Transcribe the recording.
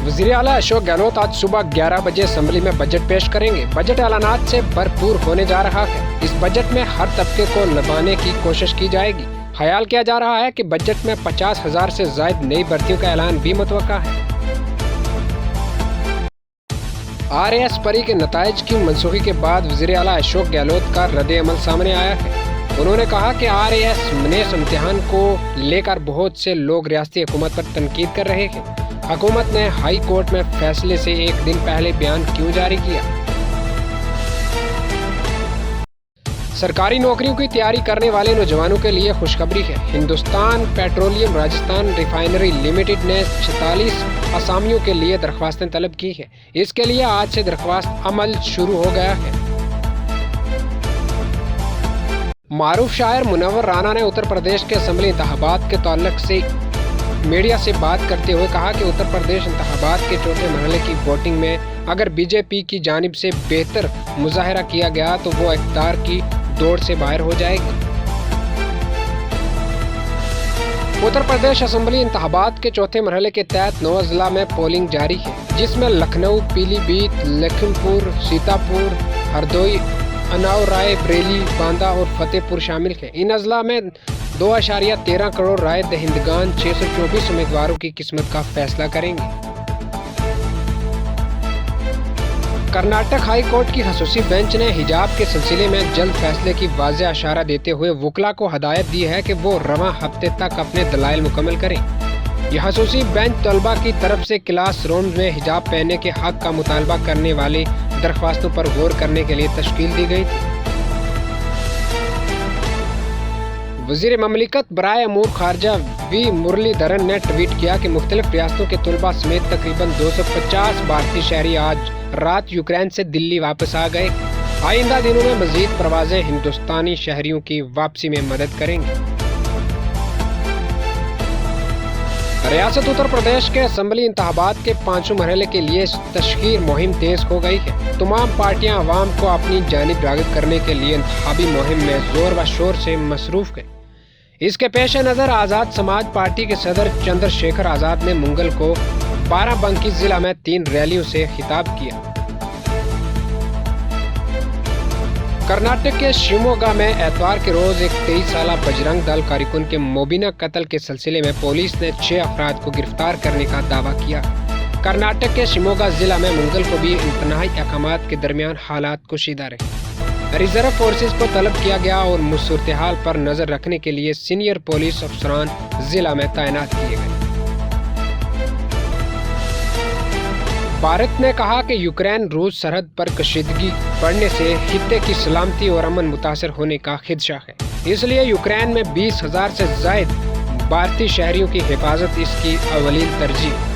वज़ीर आला अशोक गहलोत आज सुबह 11 बजे असेंबली में बजट पेश करेंगे। बजट ऐलानात से भरपूर होने जा रहा है। इस बजट में हर तबके को लुभाने की कोशिश की जाएगी। ख्याल किया जा रहा है कि बजट में 50,000 से ज्यादा नई भर्तियों का ऐलान भी मुतवक्का है। RAS परी के नताइज की मनसूखी के बाद वज़ीर आला अशोक गहलोत का रद्द-ए-अमल सामने आया है। उन्होंने कहा कि RAS नेस इम्तिहान को लेकर बहुत से लोग रियासती हुकूमत पर तनकीद कर रहे हैं। हुकूमत ने हाई कोर्ट में फैसले से एक दिन पहले बयान क्यों जारी किया? सरकारी नौकरियों की तैयारी करने वाले नौजवानों के लिए खुशखबरी है। Hindustan petroleum Rajasthan refinery limited ने 46 असामियों के लिए दरख्वास्तें तलब की है। इसके लिए आज से दरख्वास्त अमल शुरू हो गया है। मारूफ शायर मुनव्वर राना ने उत्तर प्रदेश के असेंबली इंतखाबात के ताल्लुक से मीडिया से बात करते हुए कहा कि उत्तर प्रदेश इंतखाबात के चौथे मरहले की वोटिंग में अगर बीजेपी की जानिब से बेहतर मुजाहरा किया गया तो वो इख्तियार की दौड़ से बाहर हो जाएगी। उत्तर प्रदेश असेंबली इंतखाबात के चौथे मरहले के तहत 9 जिला में पोलिंग जारी है, जिसमें लखनऊ, पीलीभीत, लखीमपुर, सीतापुर, हरदोई, उन्नाव, रायबरेली, बांदा और फतेहपुर शामिल हैं। इन अजला में 2.13 करोड़ राय दहिंदगान 624 उम्मीदवारों की किस्मत का फैसला करेंगे। कर्नाटक हाई कोर्ट की खसूसी बेंच ने हिजाब के सिलसिले में जल्द फैसले की वाज़ेह इशारा देते हुए वकला को हदायत दी है कि वो रवां हफ्ते तक अपने दलाइल मुकम्मल करें। यह खसूसी बेंच तलबा की तरफ से क्लास रूम में हिजाब पहनने के हक का मुतालबा करने वाली दरख्वास्तों पर गौर करने के लिए तश्कील दी गई थी। वज़ीर ममलिकत बराए अमूर खारजा वी मुरलीधरन ने ट्वीट किया कि मुख्तलिफ रियासतों के तलबा समेत तकरीबन 250 भारतीय शहरी आज रात यूक्रेन से दिल्ली वापस आ गए। आइंदा दिनों में मजीद प्रवाजें हिंदुस्तानी शहरियों की वापसी में मदद करेंगी। रियासत उत्तर प्रदेश के असेंबली इंतखाबात के 5वें मरहले के लिए तशकीर मुहिम तेज हो गई है। तमाम पार्टियां अवाम को अपनी जानिब राग़िब करने के लिए इंतखाबी मुहिम में जोर व शोर से मसरूफ है। इसके पेश नज़र आज़ाद समाज पार्टी के सदर चंद्रशेखर आज़ाद ने मंगल को बाराबंकी जिला में 3 रैलियों से खिताब किया। कर्नाटक के शिवमोगा में एतवार के रोज एक 23 साला बजरंग दल कारकुन के मुबीना कत्ल के सिलसिले में पुलिस ने 6 अफराद को गिरफ्तार करने का दावा किया। कर्नाटक के शिवमोगा जिला में मंगल को भी इंतहाई अहकामात के दरमियान हालात कुशीदा रहे। रिजर्व फोर्सेस को तलब किया गया और सूरत हाल पर नजर रखने के लिए सीनियर पुलिस अफसरान जिला में तैनात किए गए। भारत ने कहा कि यूक्रेन रूस सरहद पर कशीदगी बढ़ने से खित्ते की सलामती और अमन मुतासर होने का खदशा है, इसलिए यूक्रेन में 20,000 से ज्यादा भारतीय शहरियों की हिफाजत इसकी अव्वलीन तरजीह।